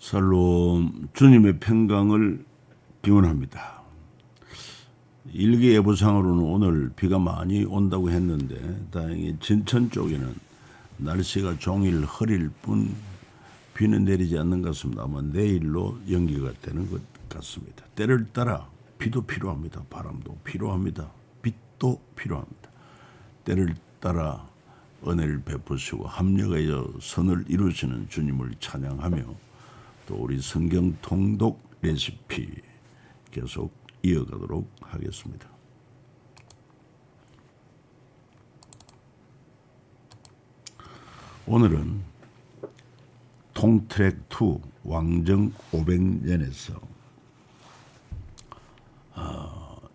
살롬 주님의 평강을 기원합니다. 일기예보상으로는 오늘 비가 많이 온다고 했는데 다행히 진천 쪽에는 날씨가 종일 흐릴 뿐 비는 내리지 않는 것 같습니다. 아마 내일로 연기가 되는 것 같습니다. 때를 따라 비도 필요합니다. 바람도 필요합니다. 빛도 필요합니다. 때를 따라 은혜를 베푸시고 합력하여 선을 이루시는 주님을 찬양하며 또 우리 성경 통독 레시피 계속 이어가도록 하겠습니다. 오늘은 통트랙 2 왕정 500년에서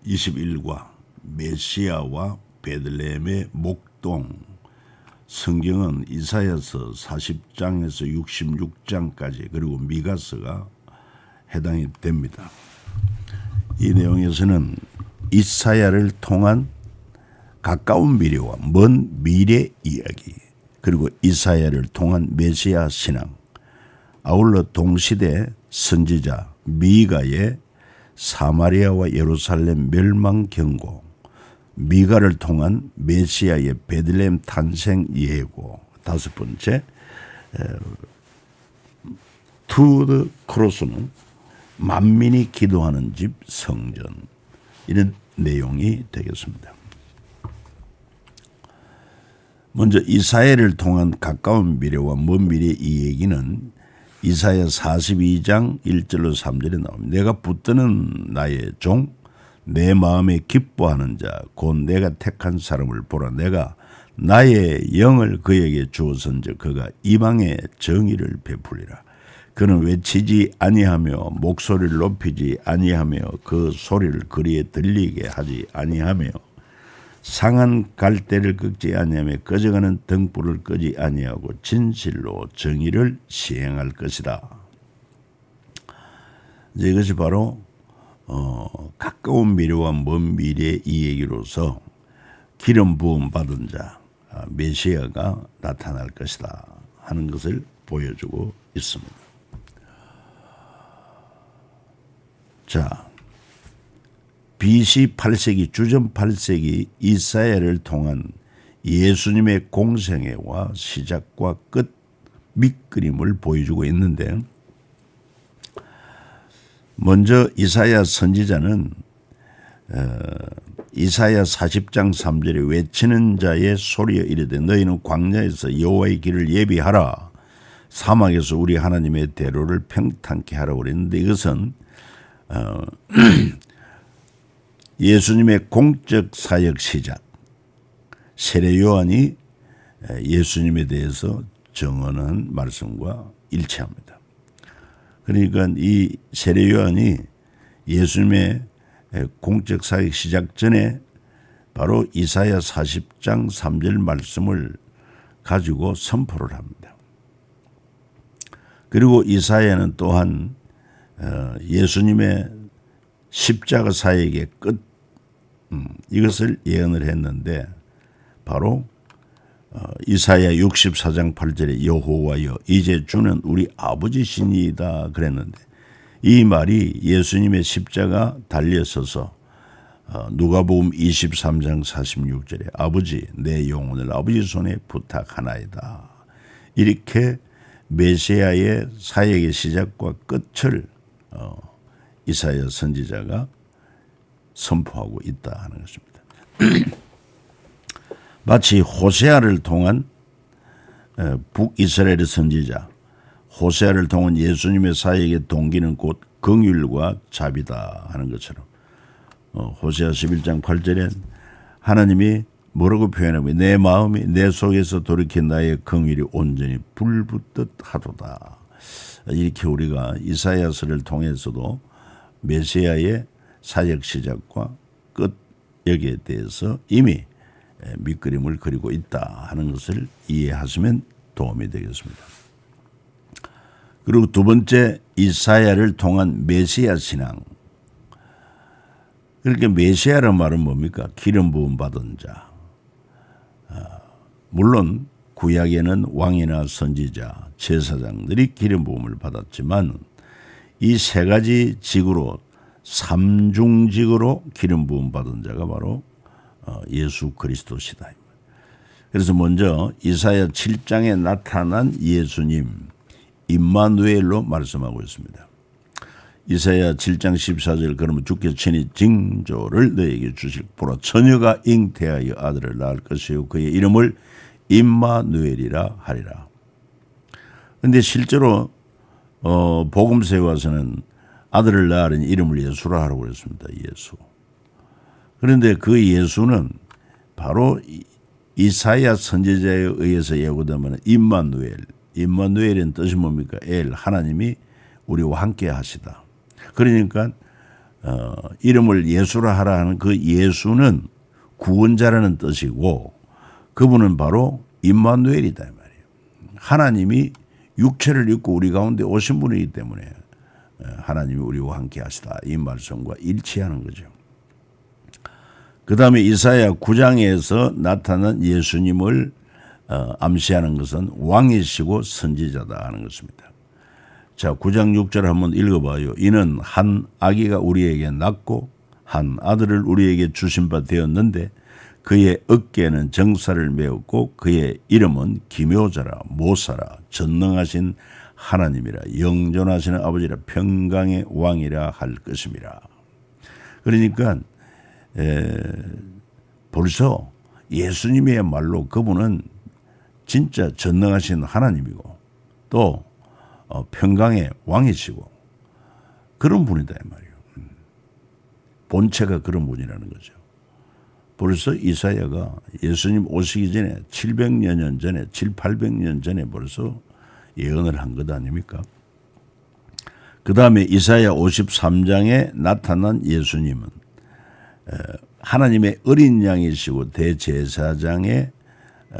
21과 메시아와 베들레헴의 목동, 성경은 이사야서 40장에서 66장까지 그리고 미가서가 해당이 됩니다. 이 내용에서는 이사야를 통한 가까운 미래와 먼 미래 이야기, 그리고 이사야를 통한 메시아 신앙, 아울러 동시대 선지자 미가의 사마리아와 예루살렘 멸망 경고, 미가를 통한 메시아의 베들레헴 탄생 예고, 다섯 번째 투 더 크로스는 만민이 기도하는 집 성전, 이런 내용이 되겠습니다. 먼저 이사야를 통한 가까운 미래와 먼 미래 이 얘기는 이사야 42장 1절로 3절에 나옵니다. 내가 붙드는 나의 종, 내 마음에 기뻐하는 자, 곧 내가 택한 사람을 보라. 내가 나의 영을 그에게 주었은즉 그가 이방의 정의를 베풀리라. 그는 외치지 아니하며 목소리를 높이지 아니하며 그 소리를 거리에 들리게 하지 아니하며 상한 갈대를 꺾지 아니하며 꺼져가는 등불을 끄지 아니하고 진실로 정의를 시행할 것이다. 이것이 바로 가까운 미래와 먼 미래 이 얘기로서 기름 부음 받은 자 메시아가 나타날 것이다 하는 것을 보여주고 있습니다. 자, BC 8세기 주전 8세기 이사야를 통한 예수님의 공생애와 시작과 끝 밑그림을 보여주고 있는데, 먼저 이사야 선지자는 이사야 40장 3절에 외치는 자의 소리여 이르되 너희는 광야에서 여호와의 길을 예비하라, 사막에서 우리 하나님의 대로를 평탄케 하라고 그랬는데, 이것은 예수님의 공적 사역 시작, 세례 요한이 예수님에 대해서 증언한 말씀과 일치합니다. 그러니까 이 세례 요한이 예수님의 공적 사역 시작 전에 바로 이사야 40장 3절 말씀을 가지고 선포를 합니다. 그리고 이사야는 또한 예수님의 십자가 사역의 끝, 이것을 예언을 했는데, 바로 이사야 64장 8절에 여호와여 이제 주는 우리 아버지시니이다 그랬는데, 이 말이 예수님의 십자가 달려서서 누가복음 23장 46절에 아버지 내 영혼을 아버지 손에 부탁하나이다, 이렇게 메시아의 사역의 시작과 끝을 이사야 선지자가 선포하고 있다 하는 것입니다. 마치 호세아를 통한 북이스라엘의 선지자 호세아를 통한 예수님의 사역의 동기는 곧 긍휼과 자비다 하는 것처럼, 호세아 11장 8절에 하나님이 뭐라고 표현하면 내 마음이 내 속에서 돌이킨 나의 긍휼이 온전히 불붙듯 하도다, 이렇게 우리가 이사야서를 통해서도 메시아의 사역 시작과 끝 여기에 대해서 이미 밑그림을 그리고 있다 하는 것을 이해하시면 도움이 되겠습니다. 그리고 두 번째, 이사야를 통한 메시아 신앙. 그렇게 메시아란 말은 뭡니까? 기름 부음 받은 자. 물론 구약에는 왕이나 선지자, 제사장들이 기름 부음을 받았지만 이 세 가지 직으로 삼중직으로 기름 부음 받은 자가 바로 예수 그리스도시다. 그래서 먼저 이사야 7장에 나타난 예수님 임마누엘로 말씀하고 있습니다. 이사야 7장 14절 그러면 주께서 친히 징조를 너에게 주실 보라 처녀가 잉태하여 아들을 낳을 것이요 그의 이름을 임마누엘이라 하리라. 그런데 실제로 복음서에 와서는 아들을 낳으니 이름을 예수라 하라고 그랬습니다. 예수. 그런데 그 예수는 바로 이사야 선지자에 의해서 예고되면 임마누엘. 임마누엘은 뜻이 뭡니까? 하나님이 우리와 함께 하시다. 그러니까 이름을 예수라 하라 하는 그 예수는 구원자라는 뜻이고 그분은 바로 임마누엘이다 이 말이에요. 하나님이 육체를 입고 우리 가운데 오신 분이기 때문에 하나님이 우리와 함께 하시다. 이 말씀과 일치하는 거죠. 그 다음에 이사야 9장에서 나타난 예수님을 암시하는 것은 왕이시고 선지자다 하는 것입니다. 자, 9장 6절 한번 읽어봐요. 이는 한 아기가 우리에게 낳고 한 아들을 우리에게 주신 바 되었는데 그의 어깨에는 정사를 메었고 그의 이름은 기묘자라 모사라 전능하신 하나님이라 영존하시는 아버지라 평강의 왕이라 할 것임이라. 그러니까 벌써 예수님이야말로 그분은 진짜 전능하신 하나님이고 또 평강의 왕이시고 그런 분이다 이 말이에요. 본체가 그런 분이라는 거죠. 벌써 이사야가 예수님 오시기 전에 700년 전에 800년 전에 벌써 예언을 한 것 아닙니까? 그 다음에 이사야 53장에 나타난 예수님은 하나님의 어린 양이시고 대제사장의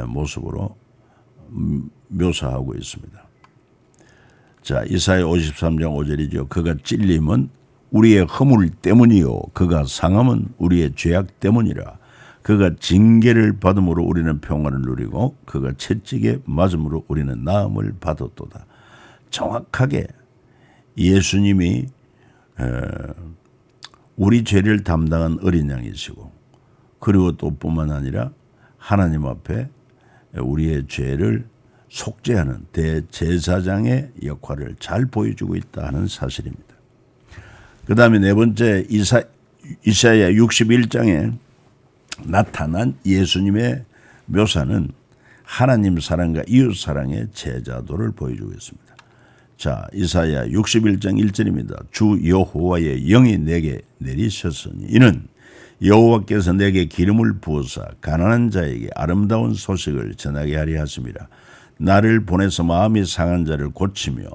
모습으로 묘사하고 있습니다. 자, 이사야 53장 5절이죠. 그가 찔림은 우리의 허물 때문이요 그가 상함은 우리의 죄악 때문이라. 그가 징계를 받음으로 우리는 평안을 누리고 그가 채찍에 맞음으로 우리는 나음을 받았도다. 정확하게 예수님이 우리 죄를 담당한 어린 양이시고 그리고 또 뿐만 아니라 하나님 앞에 우리의 죄를 속죄하는 대제사장의 역할을 잘 보여주고 있다 하는 사실입니다. 그 다음에 네 번째 이사야 61장에 나타난 예수님의 묘사는 하나님 사랑과 이웃 사랑의 제자도를 보여주고 있습니다. 자, 이사야 61장 1절입니다. 주 여호와의 영이 내게 내리셨으니 이는 여호와께서 내게 기름을 부어사 가난한 자에게 아름다운 소식을 전하게 하려 하심이라. 나를 보내서 마음이 상한 자를 고치며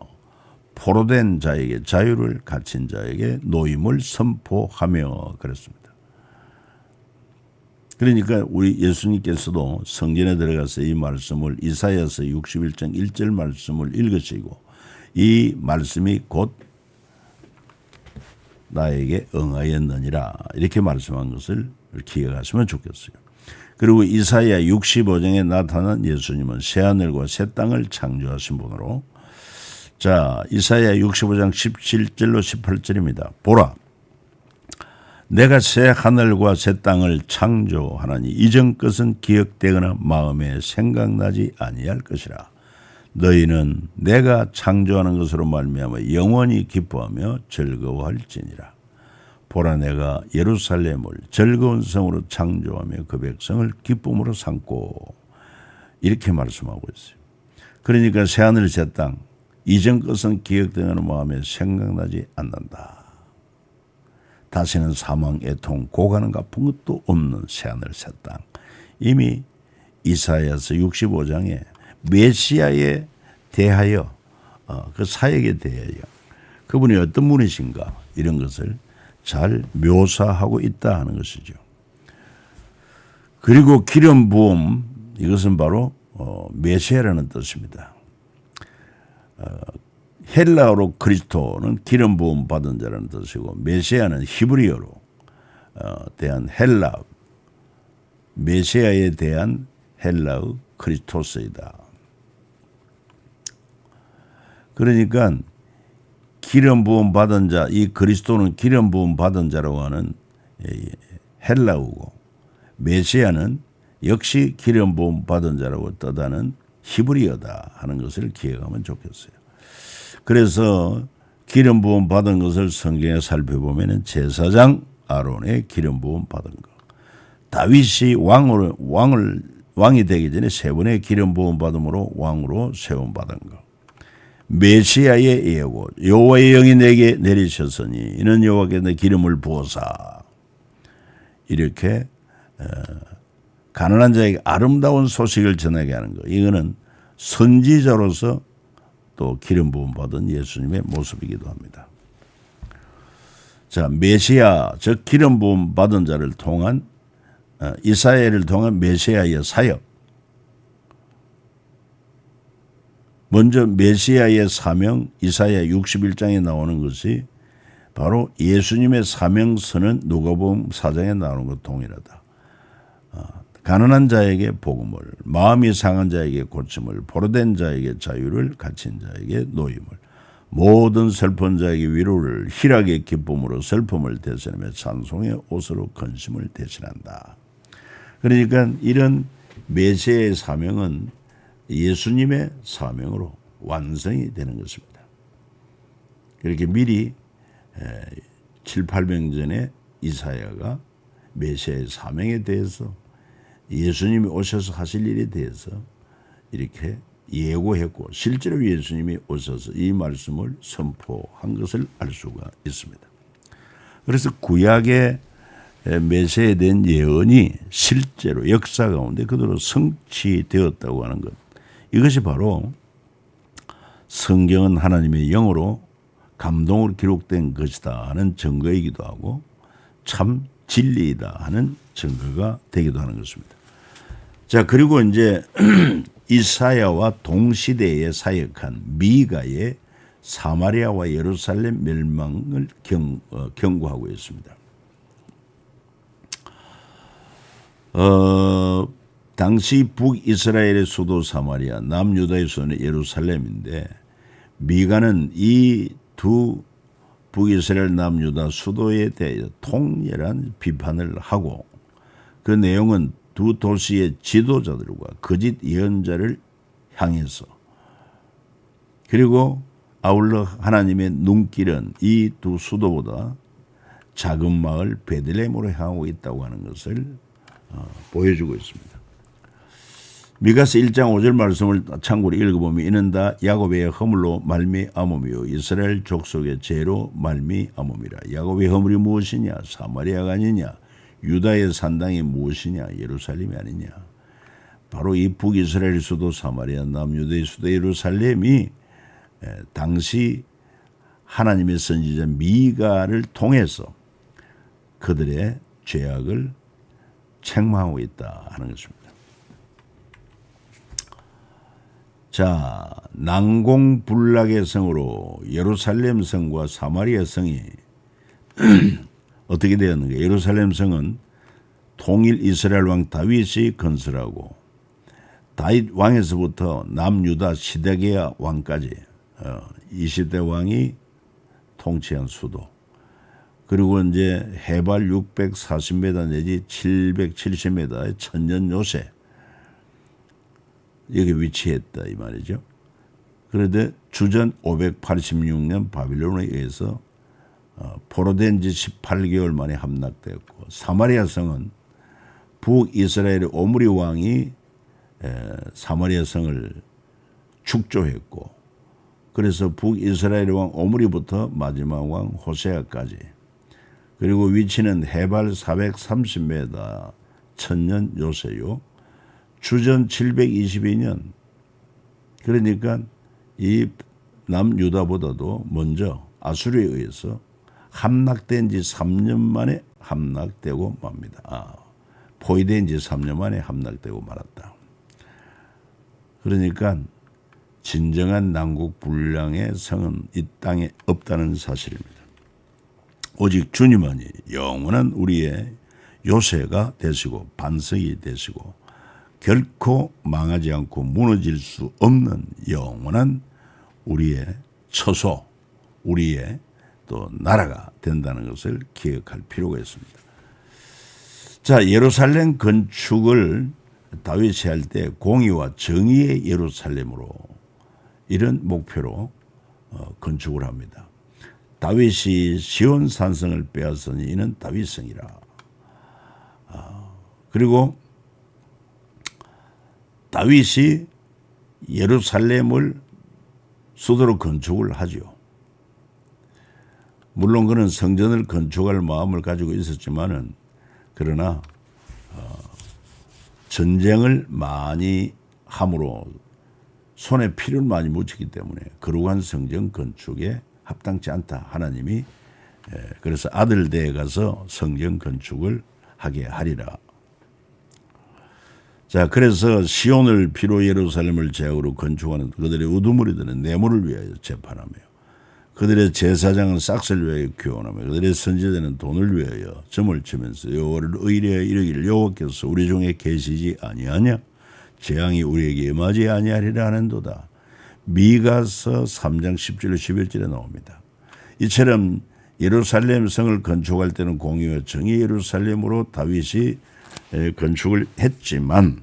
포로된 자에게 자유를 갇힌 자에게 노임을 선포하며 그랬습니다. 그러니까 우리 예수님께서도 성전에 들어가서 이 말씀을 이사야서 61장 1절 말씀을 읽으시고 이 말씀이 곧 나에게 응하였느니라 이렇게 말씀한 것을 기억하시면 좋겠어요. 그리고 이사야 65장에 나타난 예수님은 새하늘과 새 땅을 창조하신 분으로 자 이사야 65장 17절로 18절입니다. 보라 내가 새 하늘과 새 땅을 창조하나니 이전 것은 기억되거나 마음에 생각나지 아니할 것이라. 너희는 내가 창조하는 것으로 말미암아 영원히 기뻐하며 즐거워할지니라. 보라 내가 예루살렘을 즐거운 성으로 창조하며 그 백성을 기쁨으로 삼고 이렇게 말씀하고 있어요. 그러니까 새하늘 새 땅 이전 것은 기억되는 마음에 생각나지 않는다. 다시는 사망, 애통, 고가는 갚은 것도 없는 새하늘 새 땅. 이미 이사야서 65장에 메시아에 대하여 그 사역에 대하여 그분이 어떤 분이신가 이런 것을 잘 묘사하고 있다 하는 것이죠. 그리고 기름 부음 이것은 바로 메시아라는 뜻입니다. 헬라어로 그리스도는 기름 부음 받은 자라는 뜻이고 메시아는 히브리어로 대한 헬라 메시아에 대한 헬라어 크리스토스이다. 그러니까 기름 부음 받은 자, 이 그리스도는 기름 부음 받은 자라고 하는 헬라어고, 메시아는 역시 기름 부음 받은 자라고 뜻하는 히브리어다 하는 것을 기억하면 좋겠어요. 그래서 기름 부음 받은 것을 성경에 살펴보면 제사장 아론의 기름 부음 받은 것, 다윗이 왕이 되기 전에 세 번의 기름 부음 받음으로 왕으로 세움 받은 것, 메시아의 예고, 여호와의 영이 내게 내리셨으니 이는 여호와께 내 기름을 부어사, 이렇게 가난한 자에게 아름다운 소식을 전하게 하는 것, 이거는 선지자로서 또 기름 부음 받은 예수님의 모습이기도 합니다. 자, 메시아, 즉 기름 부음 받은 자를 통한 이사야를 통한 메시아의 사역. 먼저 메시아의 사명, 이사야 61장에 나오는 것이 바로 예수님의 사명서는 누가복음 4장에 나오는 것 동일하다. 가난한 자에게 복음을, 마음이 상한 자에게 고침을, 포로된 자에게 자유를, 갇힌 자에게 노임을, 모든 슬픈 자에게 위로를, 희락의 기쁨으로 슬픔을 대신하며 찬송의 옷으로 근심을 대신한다. 그러니까 이런 메시아의 사명은 예수님의 사명으로 완성이 되는 것입니다. 그렇게 미리 7, 800년 전에 이사야가 메시아의 사명에 대해서, 예수님이 오셔서 하실 일에 대해서 이렇게 예고했고, 실제로 예수님이 오셔서 이 말씀을 선포한 것을 알 수가 있습니다. 그래서 구약의 메시아에 대한 예언이 실제로 역사 가운데 그대로 성취되었다고 하는 것, 이것이 바로 성경은 하나님의 영으로 감동으로 기록된 것이다 하는 증거이기도 하고 참 진리이다 하는 증거가 되기도 하는 것입니다. 자, 그리고 이제 이사야와 동시대에 사역한 미가의 사마리아와 예루살렘 멸망을 경고하고 있습니다. 당시 북이스라엘의 수도 사마리아, 남유다의 수도는 예루살렘인데, 미가는 이 두 북이스라엘 남유다 수도에 대해 통렬한 비판을 하고, 그 내용은 두 도시의 지도자들과 거짓 예언자를 향해서, 그리고 아울러 하나님의 눈길은 이 두 수도보다 작은 마을 베들레헴으로 향하고 있다고 하는 것을 보여주고 있습니다. 미가서 1장 5절 말씀을 참고로 읽어보면, 이는 다 야곱의 허물로 말미암음이요 이스라엘 족속의 죄로 말미암음이라. 야곱의 허물이 무엇이냐? 사마리아가 아니냐? 유다의 산당이 무엇이냐? 예루살렘이 아니냐? 바로 이 북이스라엘 수도 사마리아, 남유다의 수도 예루살렘이 당시 하나님의 선지자 미가를 통해서 그들의 죄악을 책망하고 있다 하는 것입니다. 자, 난공불락의 성으로 예루살렘 성과 사마리아 성이 어떻게 되었는가? 예루살렘 성은 통일 이스라엘 왕 다윗이 건설하고, 다윗 왕에서부터 남유다 시드기야 왕까지 20대 왕이 통치한 수도, 그리고 이제 해발 640m 내지 770m의 천년 요새, 여기 위치했다 이 말이죠. 그런데 주전 586년 바빌론에 의해서 포로된 지 18개월 만에 함락되었고, 사마리아 성은 북이스라엘의 오므리 왕이 사마리아 성을 축조했고, 그래서 북이스라엘 왕 오므리부터 마지막 왕 호세아까지, 그리고 위치는 해발 430m 천년 요새요. 주전 722년, 그러니까 이 남유다보다도 먼저 아수르에 의해서 함락된 지 3년 만에 함락되고 맙니다. 포위된 지 3년 만에 함락되고 말았다. 그러니까 진정한 난국불량의 성은 이 땅에 없다는 사실입니다. 오직 주님만이 영원한 우리의 요새가 되시고 반석이 되시고 결코 망하지 않고 무너질 수 없는 영원한 우리의 처소, 우리의 또 나라가 된다는 것을 기억할 필요가 있습니다. 자, 예루살렘 건축을 다윗이 할 때 공의와 정의의 예루살렘으로 이런 목표로 건축을 합니다. 다윗이 시온 산성을 빼앗으니 이는 다윗성이라. 그리고 다윗이 예루살렘을 수도로 건축을 하죠. 물론 그는 성전을 건축할 마음을 가지고 있었지만은 그러나 전쟁을 많이 함으로 손에 피를 많이 묻히기 때문에 거룩한 성전 건축에 합당치 않다. 하나님이 그래서 아들 대에 가서 성전 건축을 하게 하리라. 자, 그래서 시온을 피로 예루살렘을 제약으로 건축하는 그들의 우두머리들은 뇌물을 위하여 재판하며 그들의 제사장은 싹을 위하여 교훈하며 그들의 선지자는 돈을 위하여 점을 치면서 여호와를 의뢰하여 이르기를 여호와께서 우리 중에 계시지 아니하냐? 재앙이 우리에게 임하지 아니하리라 하는도다. 미가서 3장 10절 11절에 나옵니다. 이처럼 예루살렘 성을 건축할 때는 공의와 정의 예루살렘으로 다윗이 건축을 했지만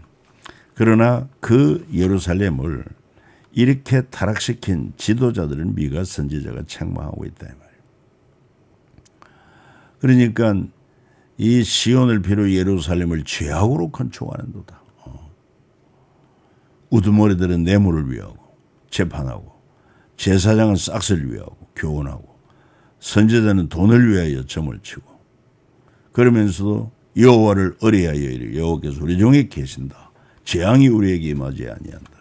그러나 그 예루살렘을 이렇게 타락시킨 지도자들은 미가 선지자가 책망하고 있다 이 말이에요. 그러니까 이 시온을 비롯 예루살렘을 죄악으로 건축하는도다. 우두머리들은 뇌물을 위하고 재판하고 제사장은 싹을 위하고 교훈하고 선지자는 돈을 위하여 점을 치고 그러면서도 여호와를 의뢰하여 이르 여호와께서 우리 중에 계신다. 재앙이 우리에게 임하지 아니한다.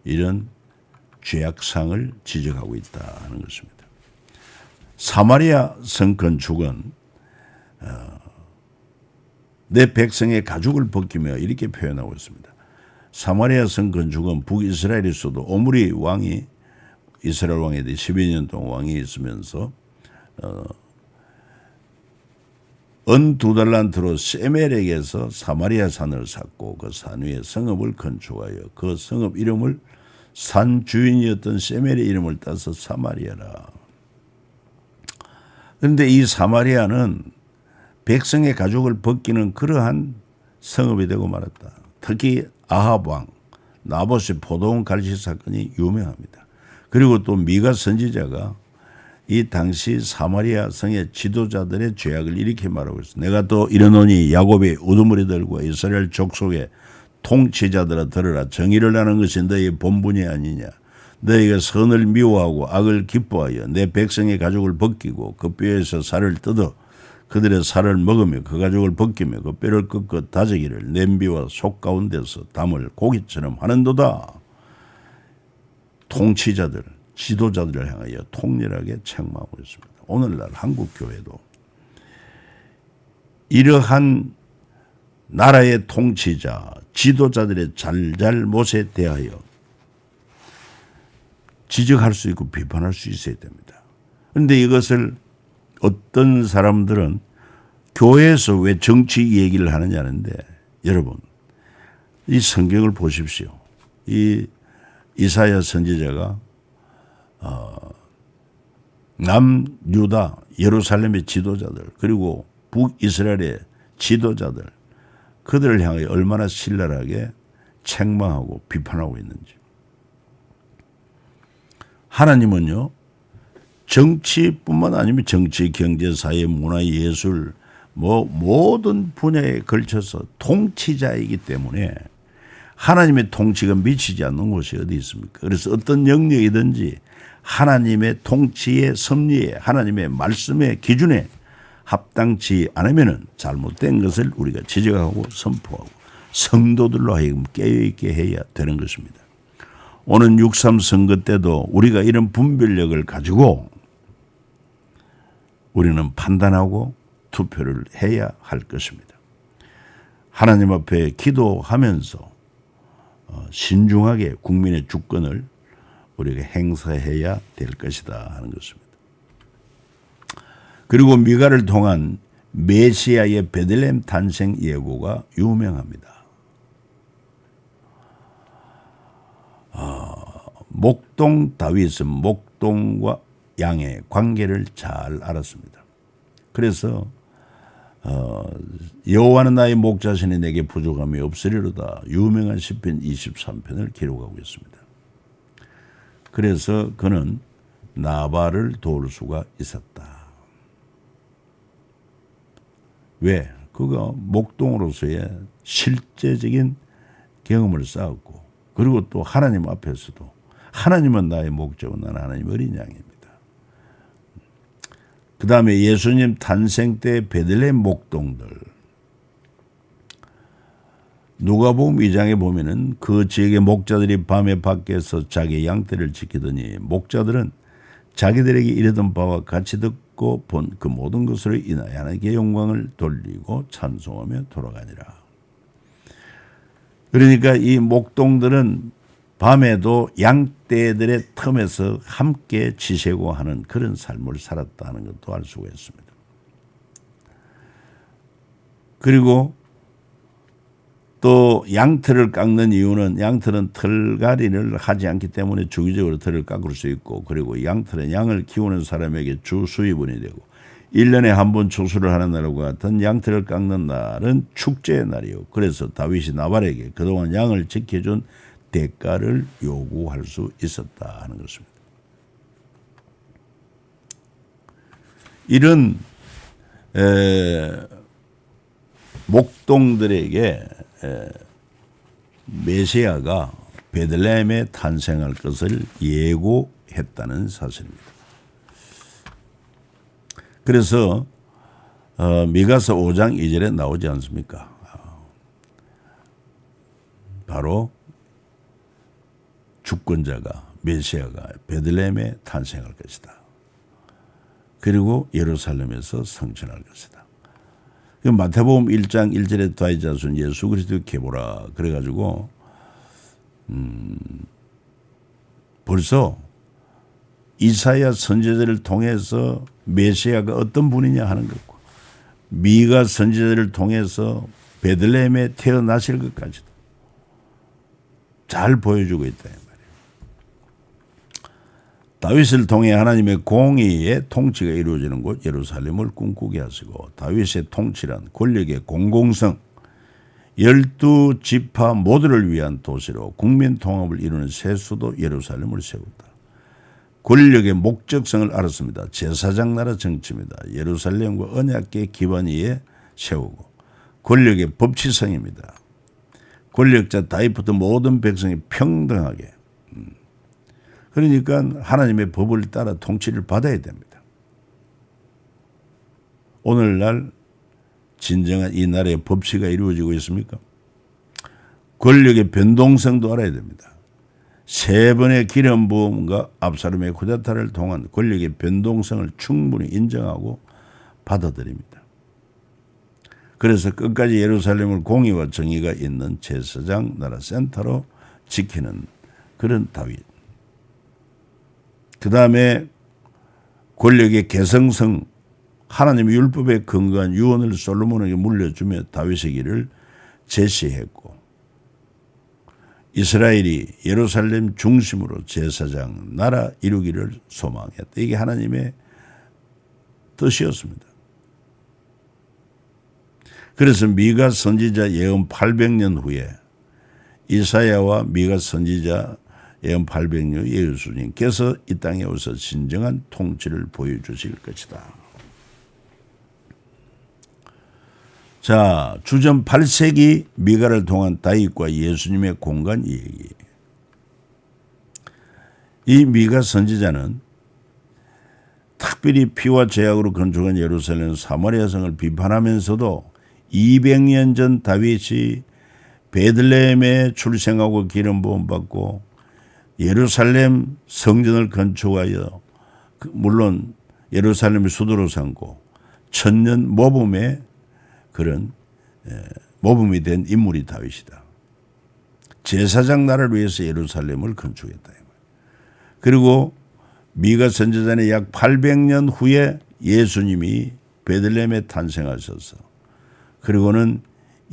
이런 죄악상을 지적하고 있다는 것입니다. 사마리아 성 건축은 내 백성의 가죽을 벗기며 이렇게 표현하고 있습니다. 사마리아 성 건축은 북이스라엘의 수도 오므리 왕이 이스라엘 왕에 대해 12년 동안 왕이 있으면서 은 2달란트로 세멜에게서 사마리아 산을 샀고 그 산 위에 성읍을 건축하여 그 성읍 이름을 산 주인이었던 세멜의 이름을 따서 사마리아라. 그런데 이 사마리아는 백성의 가죽을 벗기는 그러한 성읍이 되고 말았다. 특히 아합 왕 나봇의 포도원 갈시 사건이 유명합니다. 그리고 또 미가 선지자가 이 당시 사마리아 성의 지도자들의 죄악을 이렇게 말하고 있습니다. 내가 또 이르노니 야곱의 우두머리들과 이스라엘 족속의 통치자들아 들으라. 정의를 하는 것이 너희의 본분이 아니냐. 너희가 선을 미워하고 악을 기뻐하여 내 백성의 가죽을 벗기고 그 뼈에서 살을 뜯어 그들의 살을 먹으며 그 가죽을 벗기며 그 뼈를 꺾어 다지기를 냄비와 속 가운데서 담을 고기처럼 하는도다. 통치자들 지도자들을 향하여 통렬하게 책망하고 있습니다. 오늘날 한국교회도 이러한 나라의 통치자, 지도자들의 잘잘못에 대하여 지적할 수 있고 비판할 수 있어야 됩니다. 그런데 이것을 어떤 사람들은 교회에서 왜 정치 얘기를 하느냐는데 여러분 이 성경을 보십시오. 이 이사야 선지자가 남유다 예루살렘의 지도자들 그리고 북이스라엘의 지도자들 그들을 향해 얼마나 신랄하게 책망하고 비판하고 있는지. 하나님은요 정치뿐만 아니면 정치, 경제, 사회, 문화, 예술 모든 분야에 걸쳐서 통치자이기 때문에 하나님의 통치가 미치지 않는 곳이 어디 있습니까? 그래서 어떤 영역이든지 하나님의 통치의 섭리에 하나님의 말씀의 기준에 합당치 않으면 잘못된 것을 우리가 지적하고 선포하고 성도들로 하여금 깨어있게 해야 되는 것입니다. 오는 6.3 선거 때도 우리가 이런 분별력을 가지고 우리는 판단하고 투표를 해야 할 것입니다. 하나님 앞에 기도하면서 신중하게 국민의 주권을 우리가 행사해야 될 것이다 하는 것입니다. 그리고 미가를 통한 메시아의 베들레헴 탄생 예고가 유명합니다. 목동 다윗은 목동과 양의 관계를 잘 알았습니다. 그래서 여호와는 나의 목자시니 내게 부족함이 없으리로다 유명한 시편 23편을 기록하고 있습니다. 그래서 그는 나발을 도울 수가 있었다. 왜? 그가 목동으로서의 실제적인 경험을 쌓았고 그리고 또 하나님 앞에서도 하나님은 나의 목자고 나는 하나님 어린 양입니다. 그 다음에 예수님 탄생 때 베들레헴 목동들 누가복음 2장에 보면은 그 지역의 목자들이 밤에 밖에서 자기 양떼를 지키더니 목자들은 자기들에게 이르던 바와 같이 듣고 본 그 모든 것으로 인하여 하나님께 영광을 돌리고 찬송하며 돌아가니라. 그러니까 이 목동들은 밤에도 양떼들의 틈에서 함께 지새고 하는 그런 삶을 살았다는 것도 알 수가 있습니다. 그리고 또 양털을 깎는 이유는 양털은 털갈이를 하지 않기 때문에 주기적으로 털을 깎을 수 있고 그리고 양털은 양을 키우는 사람에게 주 수입원이 되고 1년에 한 번 추수를 하는 날과 같은 양털을 깎는 날은 축제의 날이요. 그래서 다윗이 나발에게 그동안 양을 지켜준 대가를 요구할 수 있었다 하는 것입니다. 이런 목동들에게 메시아가 베들레헴에 탄생할 것을 예고했다는 사실입니다. 그래서 미가서 5장 2절에 나오지 않습니까? 바로 주권자가 메시아가 베들레헴에 탄생할 것이다. 그리고 예루살렘에서 성천할 것이다. 마태복음 1장 1절에 다윗 자손 예수 그리스도 계보라 그래가지고 벌써 이사야 선지자를 통해서 메시아가 어떤 분이냐 하는 것과 미가 선지자를 통해서 베들레헴에 태어나실 것까지도 잘 보여주고 있다. 다윗을 통해 하나님의 공의의 통치가 이루어지는 곳 예루살렘을 꿈꾸게 하시고 다윗의 통치란 권력의 공공성 12지파 모두를 위한 도시로 국민 통합을 이루는 새 수도 예루살렘을 세웠다. 권력의 목적성을 알았습니다. 제사장 나라 정치입니다. 예루살렘과 언약궤 기반 위에 세우고 권력의 법치성입니다. 권력자 다윗부터 모든 백성이 평등하게 그러니까 하나님의 법을 따라 통치를 받아야 됩니다. 오늘날 진정한 이 나라의 법치가 이루어지고 있습니까? 권력의 변동성도 알아야 됩니다. 3번의 기름 부음과 압살롬의 쿠데타를 통한 권력의 변동성을 충분히 인정하고 받아들입니다. 그래서 끝까지 예루살렘을 공의와 정의가 있는 제사장 나라 센터로 지키는 그런 다윗. 그 다음에 권력의 개성성, 하나님의 율법에 근거한 유언을 솔로몬에게 물려주며 다윗의 길을 제시했고 이스라엘이 예루살렘 중심으로 제사장 나라 이루기를 소망했다. 이게 하나님의 뜻이었습니다. 그래서 미가 선지자 예언 800년 후에 이사야와 미가 선지자 예언 800년 예수님께서 이 땅에 오셔서 진정한 통치를 보여주실 것이다. 자, 주전 8세기 미가를 통한 다윗과 예수님의 공간 이야기. 이 미가 선지자는 특별히 피와 죄악으로 건축한 예루살렘 사마리아 성을 비판하면서도 200년 전 다윗이 베들레헴에 출생하고 기름 부음 받고 예루살렘 성전을 건축하여 물론 예루살렘을 수도로 삼고 천년 모범의 그런 모범이 된 인물이 다윗이다. 제사장 나라를 위해서 예루살렘을 건축했다. 그리고 미가 선지자는 약 800년 후에 예수님이 베들레헴에 탄생하셔서 그리고는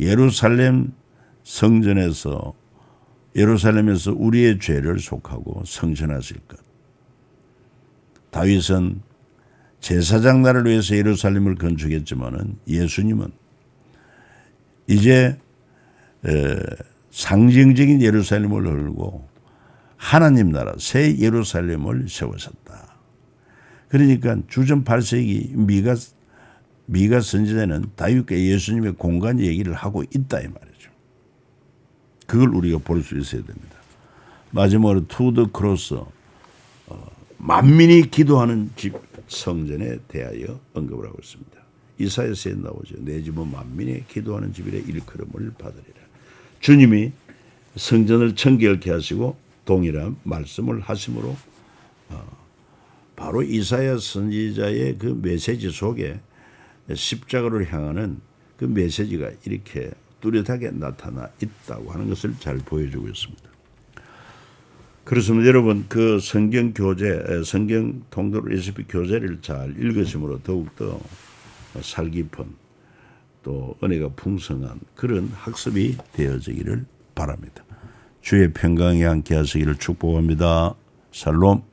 예루살렘 성전에서 예루살렘에서 우리의 죄를 속하고 성전하실 것. 다윗은 제사장 날을 위해서 예루살렘을 건축했지만은 예수님은 이제 상징적인 예루살렘을 헐고 하나님 나라 새 예루살렘을 세우셨다. 그러니까 주전 8세기 미가 선지자는 다윗과 예수님의 공간 얘기를 하고 있다 이 말이죠. 그걸 우리가 볼 수 있어야 됩니다. 마지막으로 투 더 크로스 만민이 기도하는 집 성전에 대하여 언급을 하고 있습니다. 이사야서에 나오죠. 내 집은 만민이 기도하는 집이라 일컬음을 받으리라. 주님이 성전을 청결케 하시고 동일한 말씀을 하심으로 바로 이사야 선지자의 그 메시지 속에 십자가를 향하는 그 메시지가 이렇게 뚜렷하게 나타나 있다고 하는 것을 잘 보여주고 있습니다. 그렇습니다. 여러분 그 성경 교재, 성경 통독 레시피 교재를 잘 읽으심으로 더욱더 살 깊은 또 은혜가 풍성한 그런 학습이 되어지기를 바랍니다. 주의 평강이 함께 하시기를 축복합니다. 샬롬.